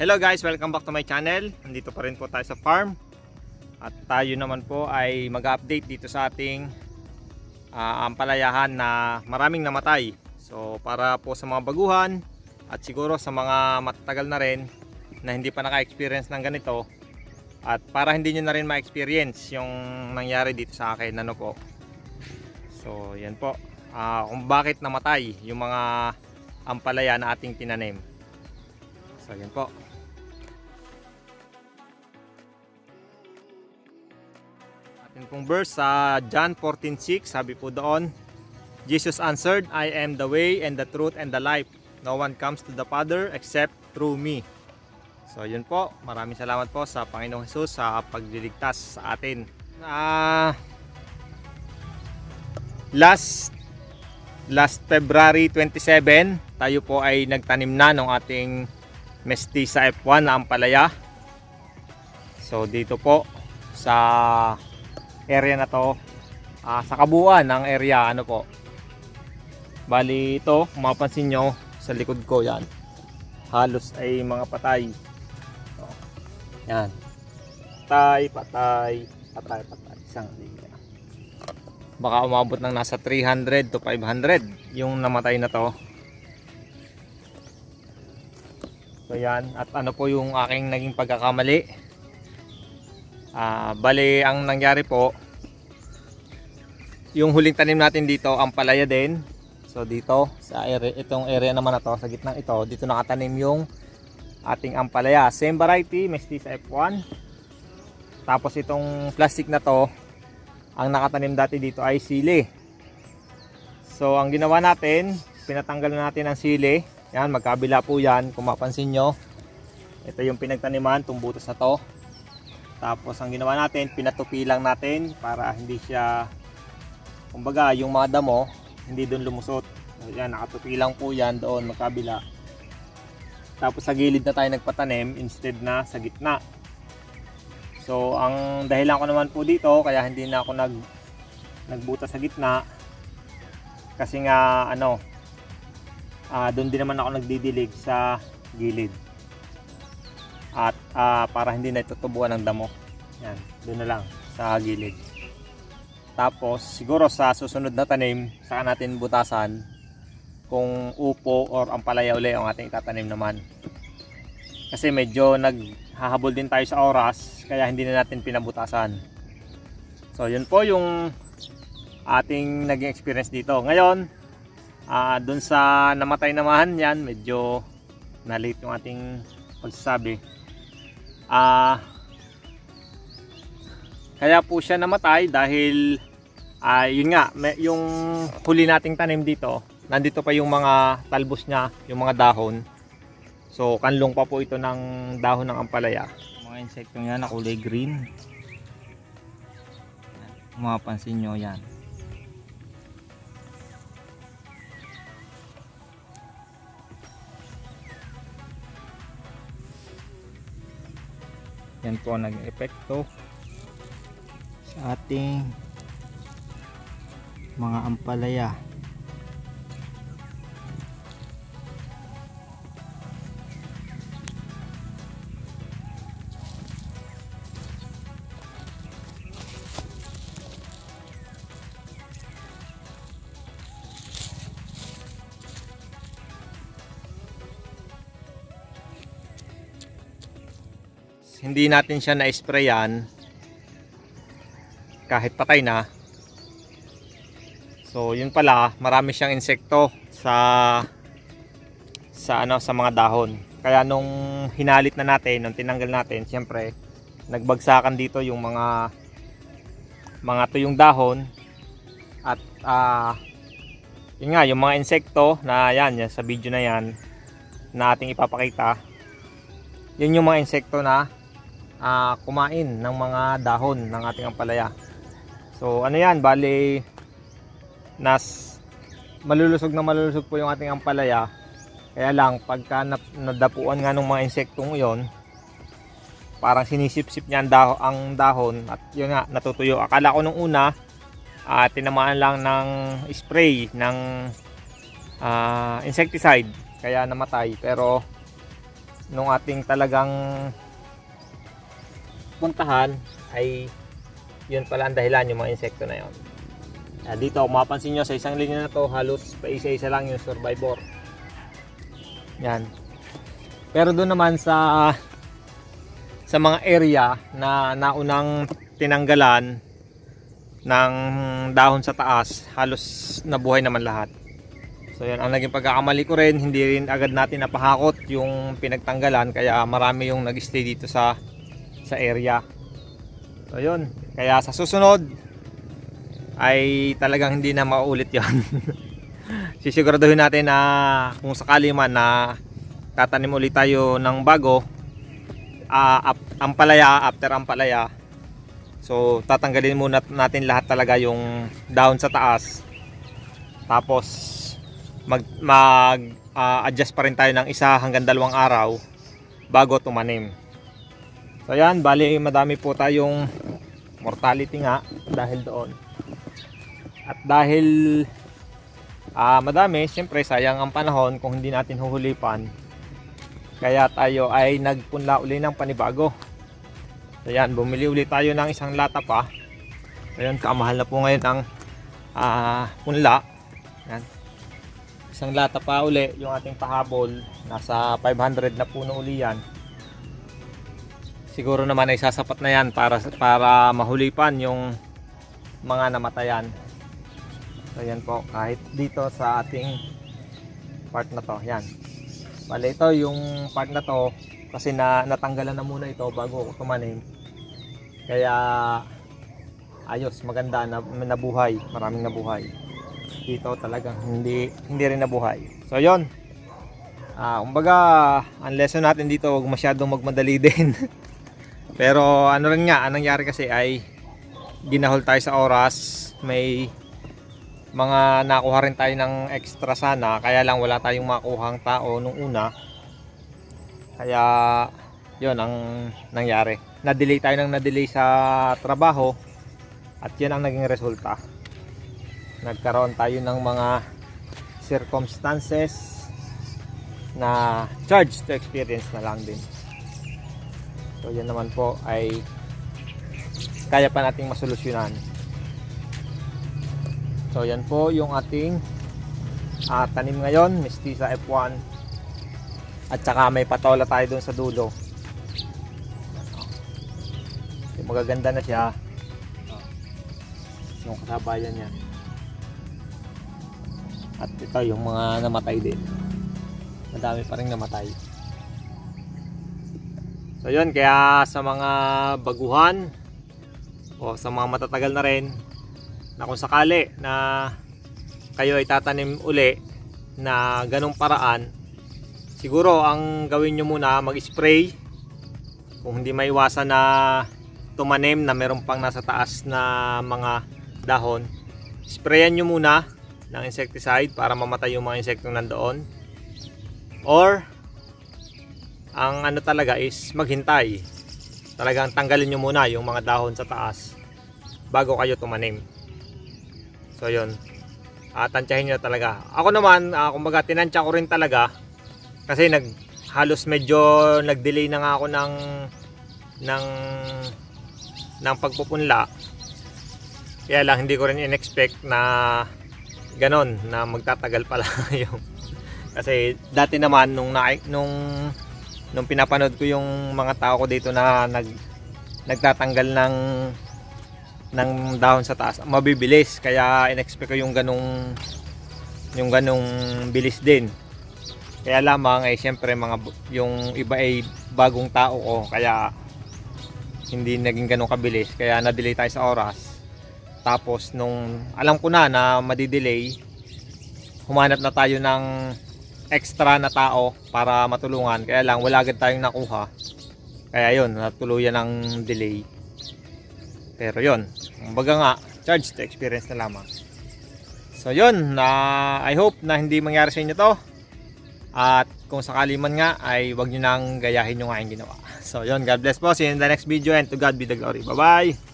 Hello guys, welcome back to my channel. Nandito pa rin po tayo sa farm. At tayo naman po ay mag-update dito sa ating ampalayahan na maraming namatay. So para po sa mga baguhan at siguro sa mga matatagal na rin na hindi pa naka-experience ng ganito, at para hindi nyo na rin ma-experience yung nangyari dito sa akin, ano po. So yan po, kung bakit namatay yung mga ampalaya na ating tinanim. So yan po. Atin pong verse sa John 14:6, sabi po doon, Jesus answered, I am the way and the truth and the life. No one comes to the Father except through me. So yun po, maraming salamat po sa Panginoong Hesus sa pagliligtas sa atin. Last February 27, tayo po ay nagtanim na ng ating Mestiza F1 na ampalaya. So dito po sa area na to, sa kabuuan ng area, ano po, bali ito, kung mapansin nyo sa likod ko, yan halos ay mga patay. So, yan, patay, isang linya. Baka umabot ng nasa 300 to 500 yung namatay na to. So yan, at ano po yung aking naging pagkakamali. Bali ang nangyari po, yung huling tanim natin dito ampalaya din. So dito sa area, itong area naman na to, sa gitna ito, dito nakatanim yung ating ampalaya, same variety, Mestiza F1. Tapos itong plastic na to, ang nakatanim dati dito ay sili. So ang ginawa natin, pinatanggal natin ang sili. Yan, magkabila po yan, kung mapansin nyo. Ito yung pinagtaniman, itong butas na to. Tapos ang ginawa natin, pinatupi lang natin para hindi siya, kumbaga yung mga damo hindi doon lumusot. Yan, nakatupi lang po yan doon magkabila. Tapos sa gilid na tayo nagpatanim instead na sa gitna. So ang dahilan ko naman po dito kaya hindi na ako nagbuta sa gitna, kasi nga ano, doon din naman ako nagdidilig sa gilid. At para hindi na itutubuan ng damo. Yan, doon na lang sa gilid. Tapos siguro sa susunod na tanim, saka natin butasan kung upo or ampalaya uli ang ating itatanim naman. Kasi medyo naghahabol din tayo sa oras, kaya hindi na natin pinabutasan. So yun po yung ating naging experience dito. Ngayon, dun sa namatay naman, yan medyo na-late yung ating pagsasabi. Kaya po siya namatay dahil yun nga, yung huli nating tanim dito, nandito pa yung mga talbos niya, yung mga dahon. So kanlong pa po ito ng dahon ng ampalaya. Mga insektong yan na kulay green, mapapansin nyo yan. Yan po ang naging epekto sa ating mga ampalaya. Hindi natin siya na-sprayan kahit patay na. So yun pala, marami siyang insekto sa mga dahon. Kaya nung hinalit na natin, nung tinanggal natin, siyempre nagbagsakan dito yung mga tuyong dahon. At yun nga, yung mga insekto na yan sa video na yan na ating ipapakita, yun yung mga insekto na kumain ng mga dahon ng ating ampalaya. So ano yan, bali malulusog po yung ating ampalaya. Kaya lang pagka nadapuan nga ng mga insektong yon, parang sinisip-sip niya ang dahon at yun nga, natutuyo. Akala ko nung una tinamaan lang ng spray ng insecticide kaya namatay, pero nung ating talagang puntahan ay yun pala ang dahilan, yung mga insekto na yun. Dito kung mapansin nyo sa isang linya na to, halos pa isa-isa lang yung survivor. Yan. Pero doon naman sa mga area na naunang tinanggalan ng dahon sa taas, halos nabuhay naman lahat. So yan ang naging pagkakamali ko rin, hindi rin agad natin napahakot yung pinagtanggalan, kaya marami yung nag-stay dito sa area. So yun, kaya sa susunod ay talagang hindi na mauulit yon. Sisiguraduhin natin na kung sakali man na tatanim ulit tayo ng bago, ampalaya, after ampalaya, so tatanggalin muna natin lahat talaga yung dahon sa taas, tapos adjust pa rin tayo ng 1 hanggang 2 araw bago tumanim. So yan, bali madami po tayong mortality nga dahil doon. At dahil madami, siyempre sayang ang panahon kung hindi natin huhulipan. Kaya tayo ay nagpunla uli ng panibago. So yan, bumili uli tayo ng 1 lata pa. So yan, kamahal na po ngayon ang punla. Yan. 1 lata pa uli yung ating pahabol, nasa 500 na puno uli yan. Siguro naman ay sasapat na yan para mahulipan yung mga namatayan. So yan po, kahit dito sa ating part na to, yan. Bale ito yung part na to, kasi natanggalan na muna ito bago ako tumanim. Kaya ayos, maganda, nabuhay, maraming nabuhay. Dito talagang hindi rin nabuhay. So yon. Kumbaga ang lesson natin dito, huwag masyadong magmadali din. Pero ano rin nga, anong nangyari kasi ay ginahol tayo sa oras. May mga nakuha rin tayo ng extra sana, kaya lang wala tayong makuhang tao nung una. Kaya yon ang nangyari. Na-delay tayo sa trabaho at yan ang naging resulta. Nagkaroon tayo ng mga circumstances na charge to experience na lang din. So yan naman po ay kaya pa nating masolusyonan. So yan po yung ating tanim ngayon, Mestiza F1. At saka may patola tayo dun sa dulo. Magaganda na siya. Yung kasabayan niya. At ito yung mga namatay din. Madami pa rin namatay. So yun, kaya sa mga baguhan o sa mga matatagal na rin, na kung sakali na kayo ay tatanim uli na ganong paraan, siguro ang gawin nyo muna, mag-spray. Kung hindi maiwasan na tumanim na meron pang nasa taas na mga dahon, sprayan nyo muna ng insecticide para mamatay yung mga insektong nandoon. Or ang ano talaga is maghintay, talagang tanggalin nyo muna yung mga dahon sa taas bago kayo tumanim. So yun, tantyahin nyo talaga. Ako naman, kumbaga tinantya ko rin talaga kasi halos medyo nag-delay na nga ako ng pagpupunla. Kaya lang hindi ko rin in-expect na ganon, na magtatagal pala yung, kasi dati naman nung pinapanood ko yung mga tao ko dito na nagtatanggal ng dahon sa taas, mabibilis, kaya in-expect ko yung ganong bilis din. Kaya lamang ay syempre yung iba ay bagong tao ko, kaya hindi naging ganong kabilis, kaya na-delay tayo sa oras. Tapos nung alam ko na madidelay, humanap na tayo ng extra na tao para matulungan, kaya lang wala agad tayong nakuha, kaya yun, natuluyan ng delay. Pero yun, kumbaga nga, charge to experience na lamang. So yun, I hope na hindi mangyari sa inyo to, at kung sakali man nga ay wag nyo nang gayahin yung aking ginawa. So yun, God bless po, see you in the next video, and to God be the glory. Bye bye.